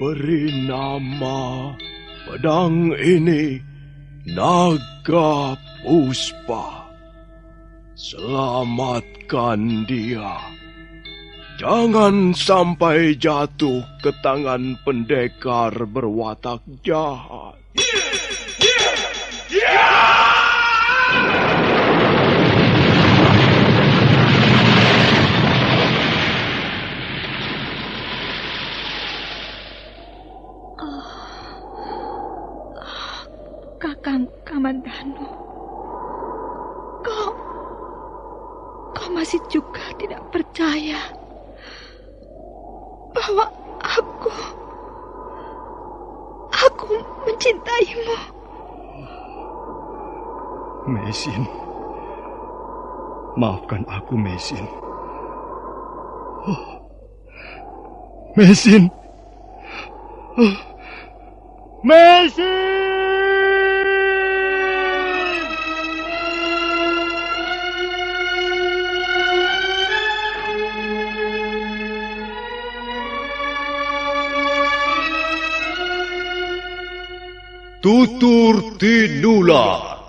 Beri nama pedang ini Naga Puspa. Selamatkan dia. Jangan sampai jatuh ke tangan pendekar berwatak jahat. Kakang Kamandanu, kau masih juga tidak percaya bahwa aku mencintaimu. Mesin, maafkan aku, Mesin. Mesin, Mesin. Tutur Tinular.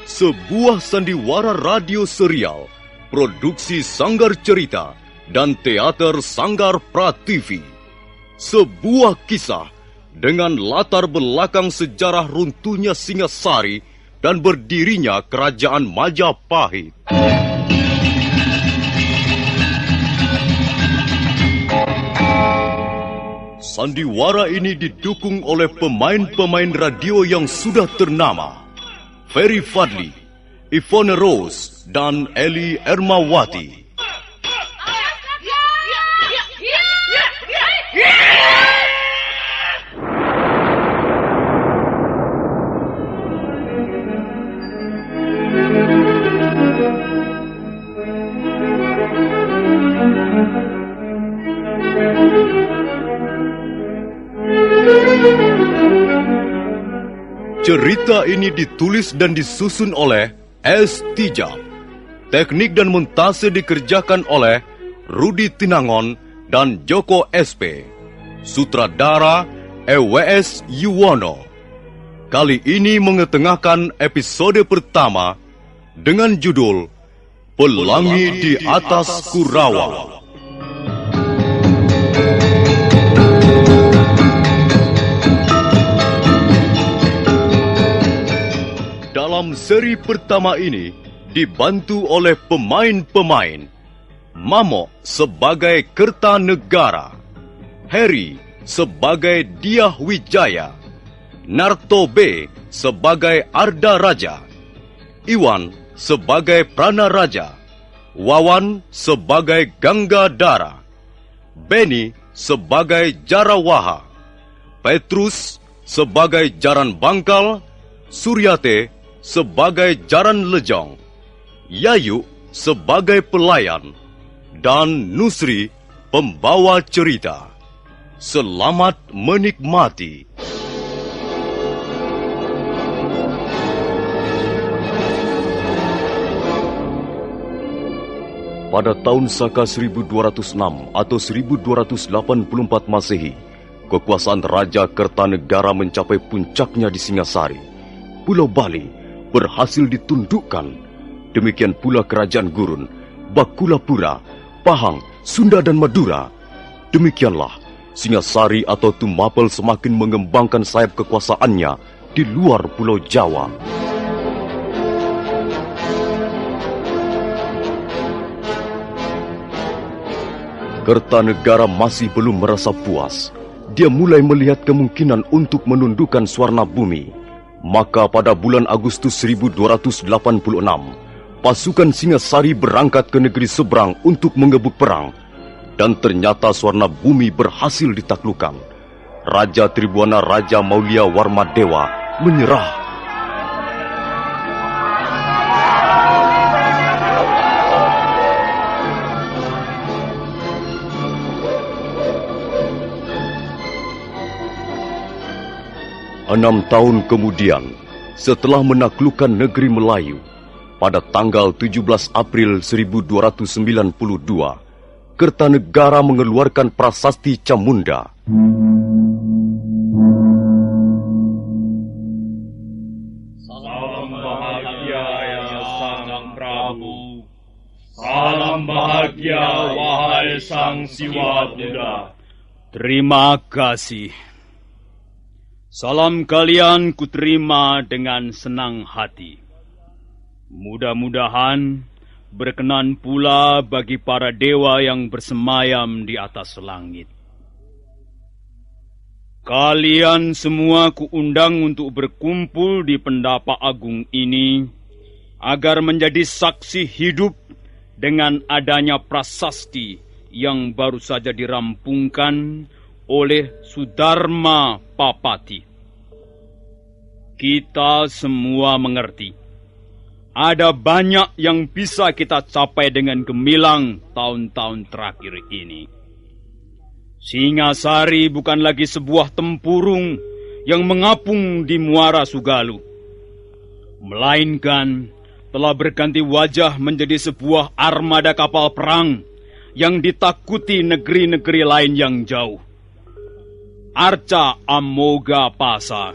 Sebuah sandiwara radio serial, produksi Sanggar Cerita dan Teater Sanggar Prativi. Sebuah kisah dengan latar belakang sejarah runtuhnya Singasari dan berdirinya Kerajaan Majapahit. Sandiwara ini didukung oleh pemain-pemain radio yang sudah ternama. Ferry Fadli, Ivone Rose, dan Eli Ermawati. Cerita ini ditulis dan disusun oleh S. Tijab. Teknik dan montase dikerjakan oleh Rudi Tinangon dan Joko SP. Sutradara EWS Yuwono. Kali ini mengetengahkan episode pertama dengan judul Pelangi di Atas Kurawa. Dalam seri pertama ini dibantu oleh pemain-pemain Mamo sebagai Kertanegara, Harry sebagai Diah Wijaya, Narto B sebagai Arda Raja, Iwan sebagai Prana Raja, Wawan sebagai Ganggadara, Benny sebagai Jarawaha, Petrus sebagai Jaran Bangkal, Suryate sebagai Jaran Lejong, Yayu sebagai pelayan, dan Nusri pembawa cerita. Selamat menikmati. Pada tahun Saka 1206 atau 1284 Masehi, kekuasaan Raja Kertanegara mencapai puncaknya di Singasari. Pulau Bali berhasil ditundukkan. Demikian pula Kerajaan Gurun, Bakulapura, Pahang, Sunda dan Madura. Demikianlah Singasari atau Tumapel semakin mengembangkan sayap kekuasaannya di luar Pulau Jawa. Kertanegara masih belum merasa puas. Dia mulai melihat kemungkinan untuk menundukkan Swarna Bumi. Maka pada bulan Agustus 1286, pasukan Singasari berangkat ke negeri seberang untuk mengebuk perang. Dan ternyata Swarna Bumi berhasil ditaklukkan. Raja Tribuana Raja Maulia Warmadewa menyerah. 6 tahun kemudian, setelah menaklukkan negeri Melayu, pada tanggal 17 April 1292, Kertanegara mengeluarkan prasasti Camunda. Salam bahagia ya Sang Prabu. Salam bahagia wahai Sang Siwa Buddha. Terima kasih. Salam kalian kuterima dengan senang hati. Mudah-mudahan berkenan pula bagi para dewa yang bersemayam di atas langit. Kalian semua kuundang untuk berkumpul di pendapa agung ini agar menjadi saksi hidup dengan adanya prasasti yang baru saja dirampungkan oleh Sudarma Papati. Kita semua mengerti, ada banyak yang bisa kita capai dengan gemilang tahun-tahun terakhir ini. Singasari bukan lagi sebuah tempurung yang mengapung di Muara Sugalu, melainkan telah berganti wajah menjadi sebuah armada kapal perang yang ditakuti negeri-negeri lain yang jauh. Arca Amoga Pasa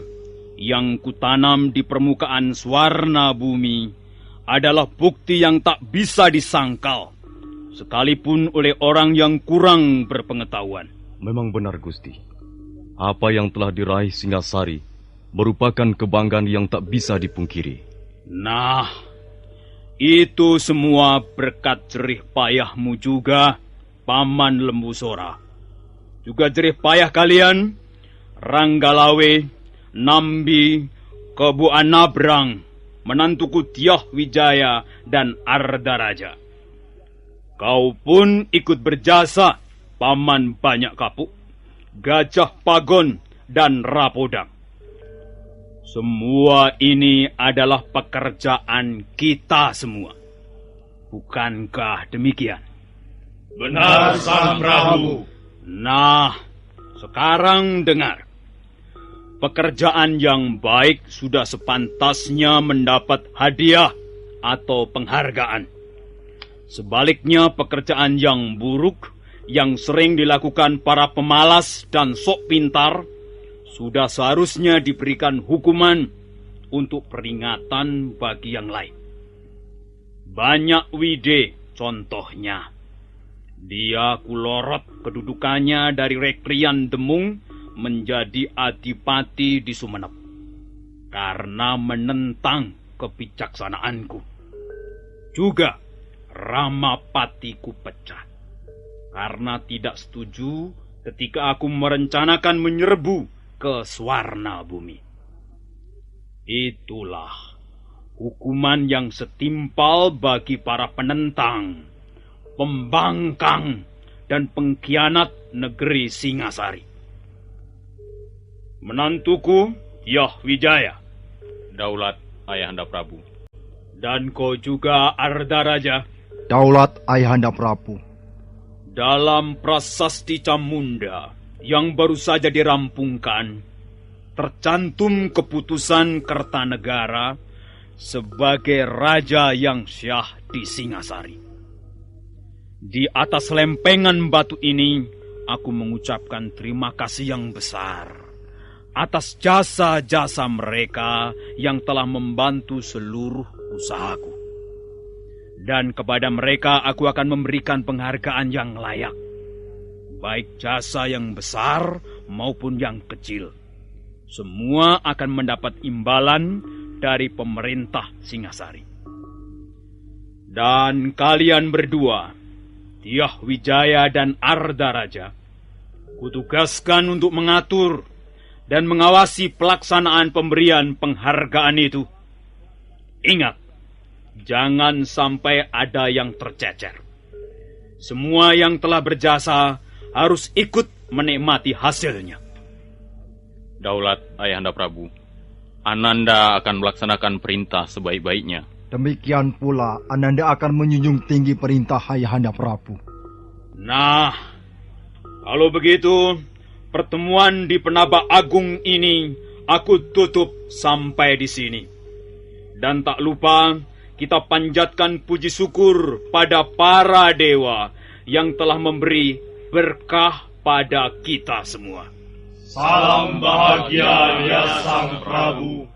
yang kutanam di permukaan swarna bumi adalah bukti yang tak bisa disangkal, sekalipun oleh orang yang kurang berpengetahuan. Memang benar, Gusti. Apa yang telah diraih Singasari merupakan kebanggaan yang tak bisa dipungkiri. Nah, itu semua berkat jerih payahmu juga, Paman Lembu Sora. Juga jerih payah kalian, Ranggalawe, Nambi, Kebu Anabrang, menantuku Tiah Wijaya dan Ardaraja. Kau pun ikut berjasa, Paman Banyak Kapuk, Gajah Pagon, dan Rapodang. Semua ini adalah pekerjaan kita semua. Bukankah demikian? Benar, Sang Prabu. Nah, sekarang dengar. Pekerjaan yang baik sudah sepantasnya mendapat hadiah atau penghargaan. Sebaliknya, pekerjaan yang buruk yang sering dilakukan para pemalas dan sok pintar sudah seharusnya diberikan hukuman untuk peringatan bagi yang lain. Banyak Wide contohnya. Dia kulorot kedudukannya dari Reklian Demung menjadi adipati di Sumenep karena menentang kebijaksanaanku. Juga Ramapatiku pecah karena tidak setuju ketika aku merencanakan menyerbu ke Swarna Bumi. Itulah hukuman yang setimpal bagi para penentang, pembangkang, dan pengkhianat negeri Singasari. Menantuku, Tiah Wijaya. Daulat Ayahanda Prabu. Dan kau juga, Ardaraja. Daulat Ayahanda Prabu. Dalam prasasti Camunda yang baru saja dirampungkan, tercantum keputusan Kertanegara sebagai raja yang syah di Singasari. Di atas lempengan batu ini, aku mengucapkan terima kasih yang besar atas jasa-jasa mereka yang telah membantu seluruh usahaku. Dan kepada mereka aku akan memberikan penghargaan yang layak, baik jasa yang besar maupun yang kecil. Semua akan mendapat imbalan dari pemerintah Singasari. Dan kalian berdua, Tiah Wijaya dan Ardaraja, kutugaskan untuk mengatur dan mengawasi pelaksanaan pemberian penghargaan itu. Ingat, jangan sampai ada yang tercecer. Semua yang telah berjasa harus ikut menikmati hasilnya. Daulat Ayahanda Prabu, Ananda akan melaksanakan perintah sebaik-baiknya. Demikian pula Ananda akan menjunjung tinggi perintah Ayahanda Prabu. Nah, kalau begitu, pertemuan di Penaba Agung ini aku tutup sampai di sini. Dan tak lupa, kita panjatkan puji syukur pada para dewa yang telah memberi berkah pada kita semua. Salam bahagia ya Sang Prabu.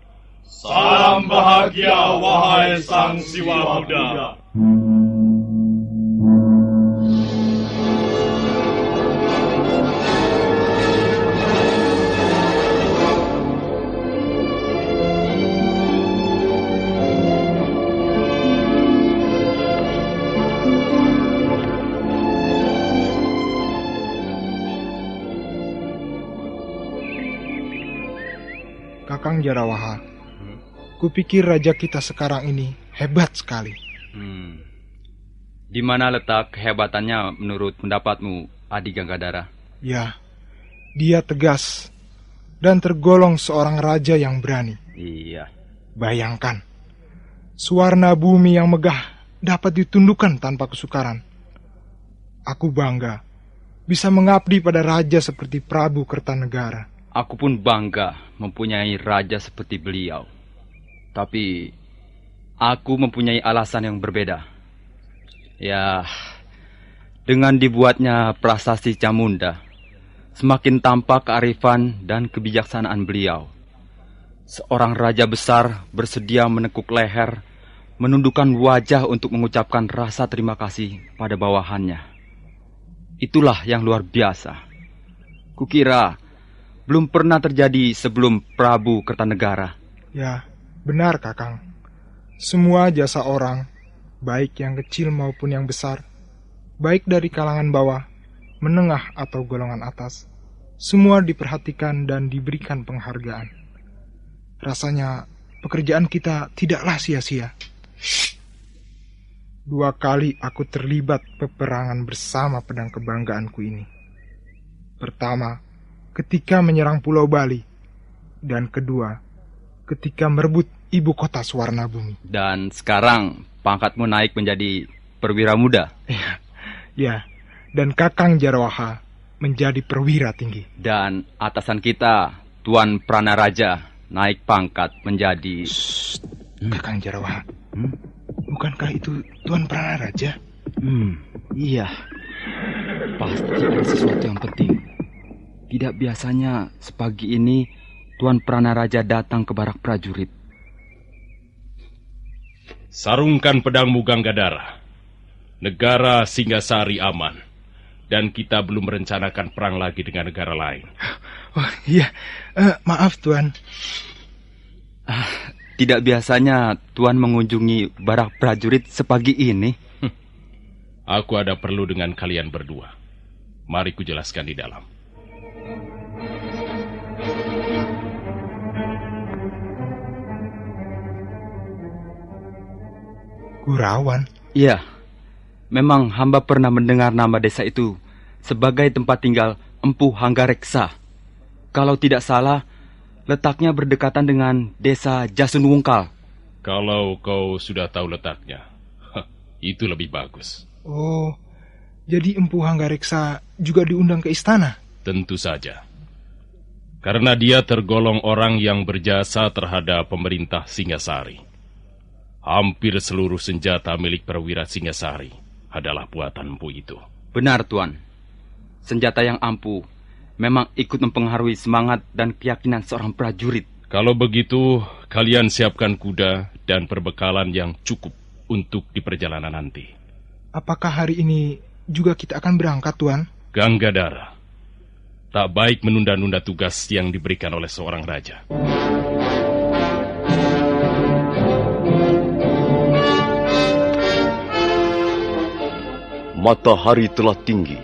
Salam bahagia wahai Sang Siwa Muda. Kakang Jarawaha, kupikir raja kita sekarang ini hebat sekali. Di mana letak kehebatannya menurut pendapatmu, Adi Ganggadara? Ya, dia tegas dan tergolong seorang raja yang berani. Iya. Bayangkan, Suwarna Bumi yang megah dapat ditundukkan tanpa kesukaran. Aku bangga bisa mengabdi pada raja seperti Prabu Kertanegara. Aku pun bangga mempunyai raja seperti beliau. Tapi aku mempunyai alasan yang berbeda. Ya, dengan dibuatnya prasasti Camunda, semakin tampak kearifan dan kebijaksanaan beliau. Seorang raja besar bersedia menekuk leher, menundukkan wajah untuk mengucapkan rasa terima kasih pada bawahannya. Itulah yang luar biasa. Kukira belum pernah terjadi sebelum Prabu Kertanegara. Ya, benar Kakang. Semua jasa orang, baik yang kecil maupun yang besar, baik dari kalangan bawah, menengah atau golongan atas, semua diperhatikan dan diberikan penghargaan. Rasanya pekerjaan kita tidaklah sia-sia. 2 kali aku terlibat peperangan bersama pedang kebanggaanku ini. Pertama, ketika menyerang Pulau Bali, dan kedua, ketika merebut ibu kota Suwarna Bumi. Dan sekarang pangkatmu naik menjadi perwira muda. Ya, dan Kakang Jarawaha menjadi perwira tinggi. Dan atasan kita, Tuan Pranaraja, naik pangkat menjadi... Kakang Jarawaha, bukankah itu Tuan Pranaraja? Iya. Pasti ada sesuatu yang penting. Tidak biasanya sepagi ini Tuan Pranaraja datang ke barak prajurit. Sarungkan pedangmu Ganggadara. Negara Singgasari aman. Dan kita belum merencanakan perang lagi dengan negara lain. Oh iya, maaf Tuan. Tidak biasanya Tuan mengunjungi barak prajurit sepagi ini. Aku ada perlu dengan kalian berdua. Mari kujelaskan di dalam. Kurawan? Iya, memang hamba pernah mendengar nama desa itu sebagai tempat tinggal Empu Hanggareksa. Kalau tidak salah, letaknya berdekatan dengan desa Jasun Wungkal. Kalau kau sudah tahu letaknya, itu lebih bagus. Oh, jadi Empu Hanggareksa juga diundang ke istana? Tentu saja. Karena dia tergolong orang yang berjasa terhadap pemerintah Singasari. Hampir seluruh senjata milik perwira Singasari adalah buatan Empu itu. Benar, Tuan. Senjata yang ampuh memang ikut mempengaruhi semangat dan keyakinan seorang prajurit. Kalau begitu, kalian siapkan kuda dan perbekalan yang cukup untuk di perjalanan nanti. Apakah hari ini juga kita akan berangkat, Tuan? Ganggadara, tak baik menunda-nunda tugas yang diberikan oleh seorang raja. Matahari telah tinggi.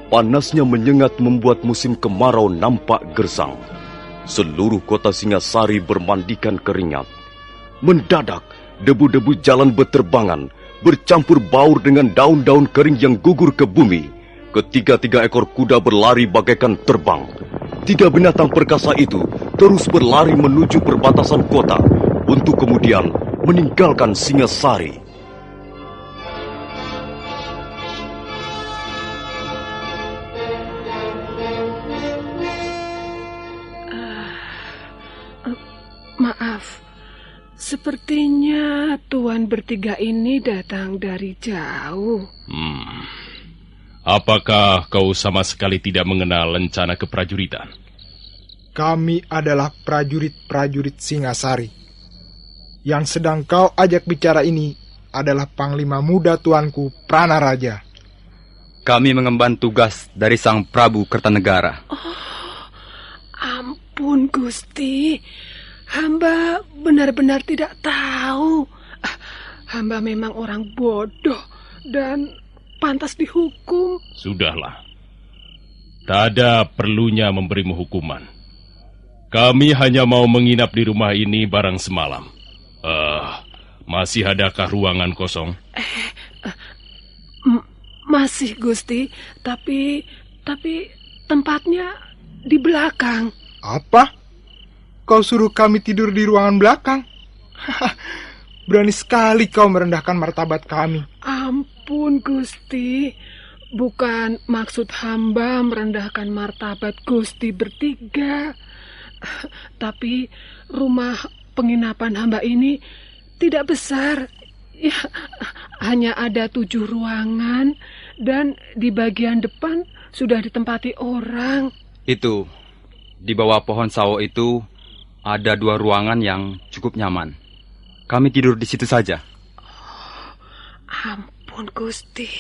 Panasnya menyengat membuat musim kemarau nampak gersang. Seluruh kota Singasari bermandikan keringat. Mendadak, debu-debu jalan beterbangan, bercampur baur dengan daun-daun kering yang gugur ke bumi. Ketiga-tiga ekor kuda berlari bagaikan terbang. 3 binatang perkasa itu terus berlari menuju perbatasan kota untuk kemudian meninggalkan Singasari. Sepertinya tuan bertiga ini datang dari jauh. Apakah kau sama sekali tidak mengenal lencana keprajuritan? Kami adalah prajurit-prajurit Singasari. Yang sedang kau ajak bicara ini adalah Panglima Muda tuanku Pranaraja. Kami mengemban tugas dari Sang Prabu Kertanegara. Ampun Gusti, hamba benar-benar tidak tahu. Hamba memang orang bodoh dan pantas dihukum. Sudahlah, tak ada perlunya memberimu hukuman. Kami hanya mau menginap di rumah ini barang semalam. Masih adakah ruangan kosong? Masih Gusti, tapi tempatnya di belakang. Apa? Kau suruh kami tidur di ruangan belakang? Berani sekali kau merendahkan martabat kami. Ampun Gusti, bukan maksud hamba merendahkan martabat Gusti bertiga. Tapi rumah penginapan hamba ini tidak besar. Ya, hanya ada 7 ruangan dan di bagian depan sudah ditempati orang. Itu, di bawah pohon sawo itu ada 2 ruangan yang cukup nyaman. Kami tidur di situ saja. Ampun Gusti,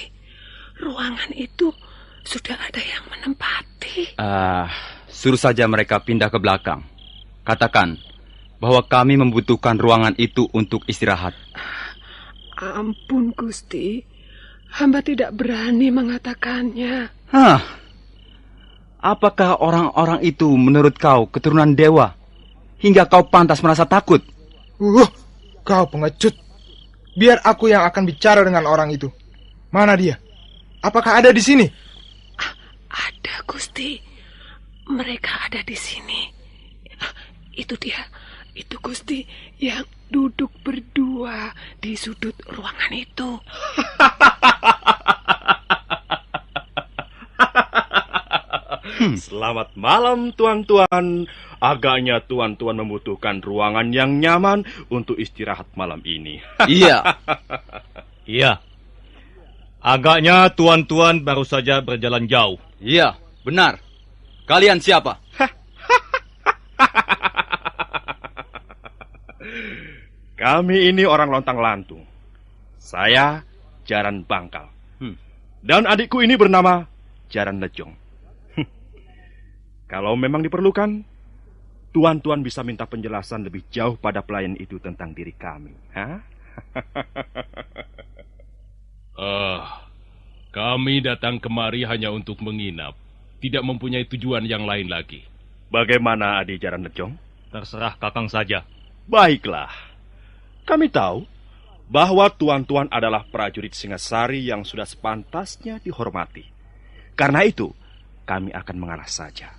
ruangan itu sudah ada yang menempati. Suruh saja mereka pindah ke belakang. Katakan bahwa kami membutuhkan ruangan itu untuk istirahat. Ampun Gusti, hamba tidak berani mengatakannya. Apakah orang-orang itu menurut kau keturunan dewa hingga kau pantas merasa takut? Kau pengecut. Biar aku yang akan bicara dengan orang itu. Mana dia? Apakah ada di sini? Ada Gusti, mereka ada di sini. Itu dia. Itu Gusti yang duduk berdua di sudut ruangan itu. Selamat malam tuan-tuan. Agaknya tuan-tuan membutuhkan ruangan yang nyaman untuk istirahat malam ini. Iya. Iya. Agaknya tuan-tuan baru saja berjalan jauh. Iya, benar. Kalian siapa? Kami ini orang lontang-lantung. Saya Jaran Bangkal. Dan adikku ini bernama Jaran Lejong. Kalau memang diperlukan, tuan-tuan bisa minta penjelasan lebih jauh pada pelayan itu tentang diri kami. Kami datang kemari hanya untuk menginap. Tidak mempunyai tujuan yang lain lagi. Bagaimana adik Jaran Lejong? Terserah Kakang saja. Baiklah. Kami tahu bahwa tuan-tuan adalah prajurit Singasari yang sudah sepantasnya dihormati. Karena itu, kami akan mengalah saja.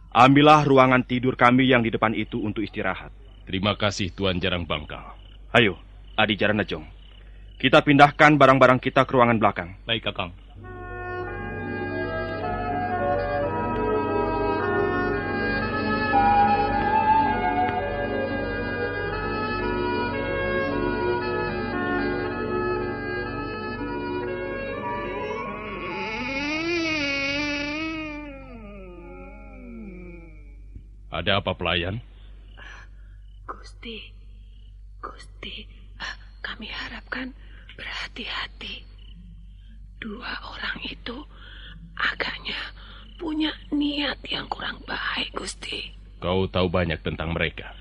Ambillah ruangan tidur kami yang di depan itu untuk istirahat. Terima kasih Tuan Jarang Bangkal. Ayo, Adi Jaran Lejong. Kita pindahkan barang-barang kita ke ruangan belakang. Baik, Kakang. Ada apa pelayan? Gusti, kami harapkan berhati-hati. 2 orang itu agaknya punya niat yang kurang baik, Gusti. Kau tahu banyak tentang mereka?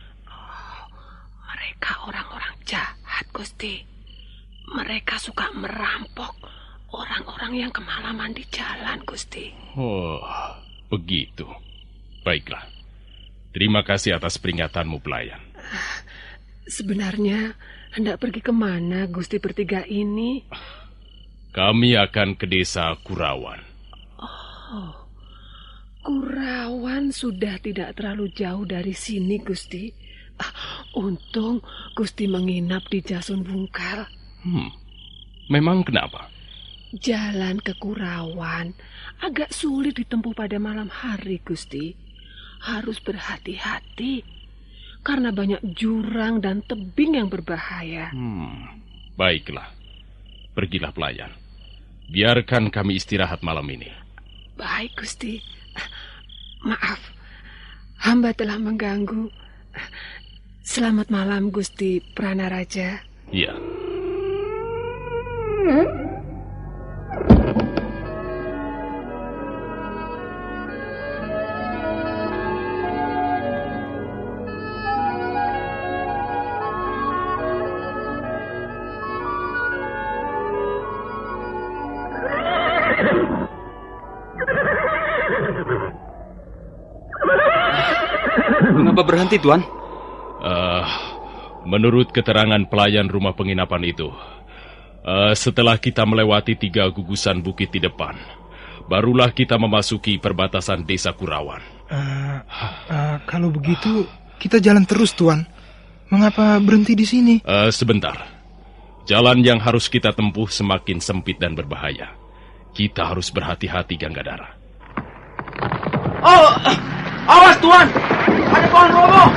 Mereka orang-orang jahat, Gusti. Mereka suka merampok orang-orang yang kemalaman di jalan, Gusti. Oh, begitu. Baiklah. Terima kasih atas peringatanmu, pelayan. Sebenarnya hendak pergi kemana Gusti bertiga ini? Kami akan ke desa Kurawan. Oh, Kurawan sudah tidak terlalu jauh dari sini, Gusti. Untung Gusti menginap di Jasun Bungkal. Memang kenapa? Jalan ke Kurawan agak sulit ditempuh pada malam hari, Gusti. Harus berhati-hati. karena banyak jurang dan tebing yang berbahaya. Baiklah. Pergilah pelayan. Biarkan kami istirahat malam ini. Baik, Gusti. Maaf, hamba telah mengganggu. Selamat malam, Gusti Pranaraja. Iya. Mengapa berhenti, Tuan? Menurut keterangan pelayan rumah penginapan itu, setelah kita melewati 3 gugusan bukit di depan, barulah kita memasuki perbatasan desa Kurawan. Kalau begitu, kita jalan terus, Tuan. Mengapa berhenti di sini? Sebentar. Jalan yang harus kita tempuh semakin sempit dan berbahaya. Kita harus berhati-hati, Ganggadara. Oh, awas, Tuan! Ada pohon roboh!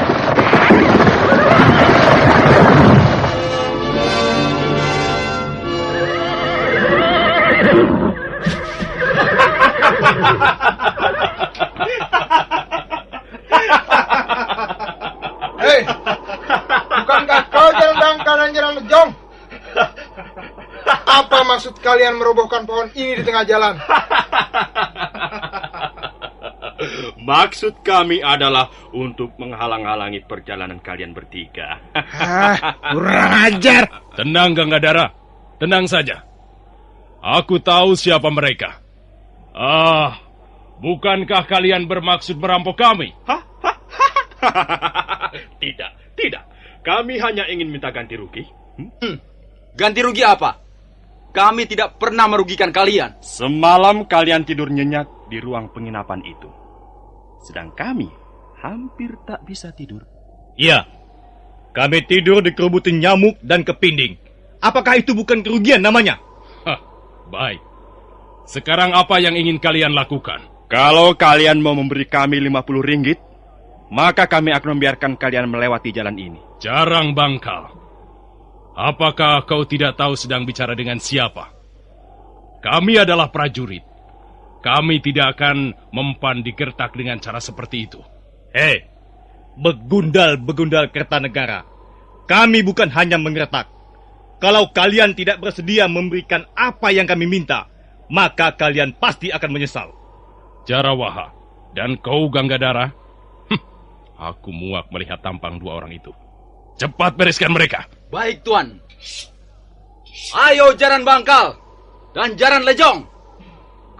Hei, bukankah kau Jaran Bangkal dan Jaran Lejong? Apa maksud kalian merobohkan pohon ini di tengah jalan? Maksud kami adalah untuk menghalang-halangi perjalanan kalian bertiga. Kurang ajar. Tenang, Ganggadara. Tenang saja. Aku tahu siapa mereka. Bukankah kalian bermaksud merampok kami? Tidak. Kami hanya ingin minta ganti rugi. Ganti rugi apa? Kami tidak pernah merugikan kalian. Semalam kalian tidur nyenyak di ruang penginapan itu. Sedang kami hampir tak bisa tidur. Iya, kami tidur di kerubutan nyamuk dan kepinding. Apakah itu bukan kerugian namanya? Baik. Sekarang apa yang ingin kalian lakukan? Kalau kalian mau memberi kami 50 ringgit, maka kami akan membiarkan kalian melewati jalan ini. Jarang Bangkal. Apakah kau tidak tahu sedang bicara dengan siapa? Kami adalah prajurit. Kami tidak akan mempan digertak dengan cara seperti itu. Hei, begundal-begundal Kertanegara. Kami bukan hanya menggertak. Kalau kalian tidak bersedia memberikan apa yang kami minta, maka kalian pasti akan menyesal. Jarawaha dan kau Ganggadara, aku muak melihat tampang 2 orang itu. Cepat bereskan mereka. Baik, Tuan. Ayo Jaran Bangkal dan Jaran Lejong.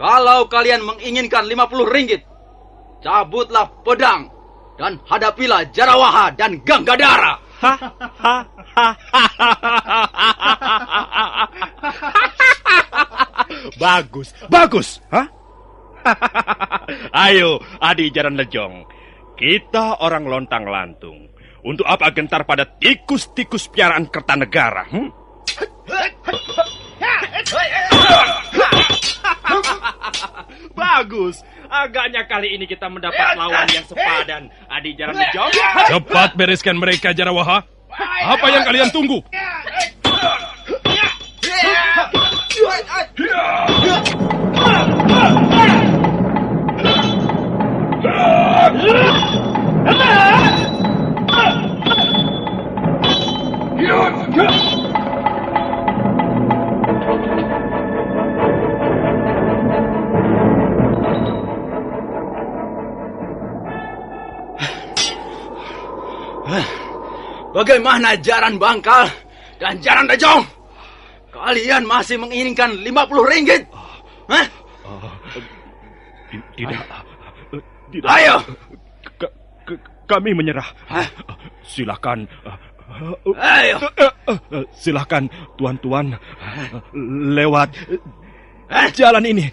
Kalau kalian menginginkan 50 ringgit, cabutlah pedang dan hadapilah Jarawaha dan Ganggadara. Bagus. Ayo, Adi Jaran Lejong. Kita orang lontang lantung. Untuk apa gentar pada tikus-tikus piaraan Kertanegara? Bagus. Agaknya kali ini kita mendapat lawan yang sepadan. Adi Jaran Lejong. Cepat bereskan mereka, Jarawaha. Apa yang kalian tunggu? Bagaimana Jaran Bangkal dan Jaran Lejong? Kalian masih menginginkan 50 ringgit? Tidak. Ayo. Kami menyerah. Silakan. Ayo. Silakan tuan-tuan lewat jalan ini.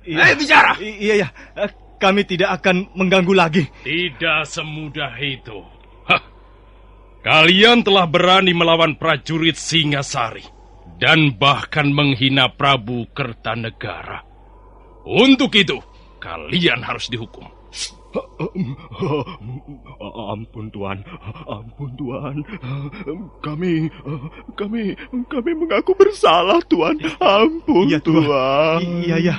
Ayo bicara. Iya. Kami tidak akan mengganggu lagi. Tidak semudah itu. Kalian telah berani melawan prajurit Singasari dan bahkan menghina Prabu Kertanegara. Untuk itu, kalian harus dihukum. Ampun Tuan, ampun Tuan. Kami mengaku bersalah Tuan. Ampun Iya, Tuan. Iya.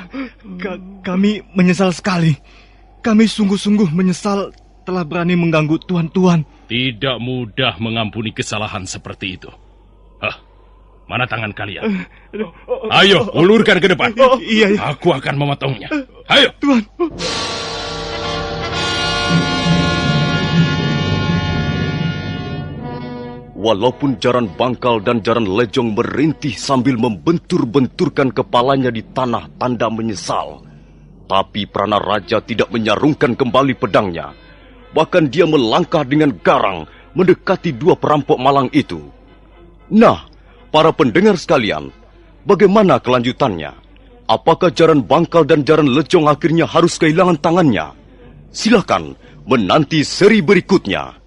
Kami menyesal sekali. Kami sungguh-sungguh menyesal telah berani mengganggu tuan-tuan. Tidak mudah mengampuni kesalahan seperti itu. Mana tangan kalian? Ayo, ulurkan ke depan. Iya. Aku akan memotongnya. Ayo. Tuan. Walaupun Jaran Bangkal dan Jaran Lejong merintih sambil membentur-benturkan kepalanya di tanah tanda menyesal, tapi Prana Raja tidak menyarungkan kembali pedangnya. Bahkan dia melangkah dengan garang mendekati dua perampok malang itu. Nah, para pendengar sekalian, bagaimana kelanjutannya? Apakah Jaran Bangkal dan Jaran Lejong akhirnya harus kehilangan tangannya? Silakan menanti seri berikutnya.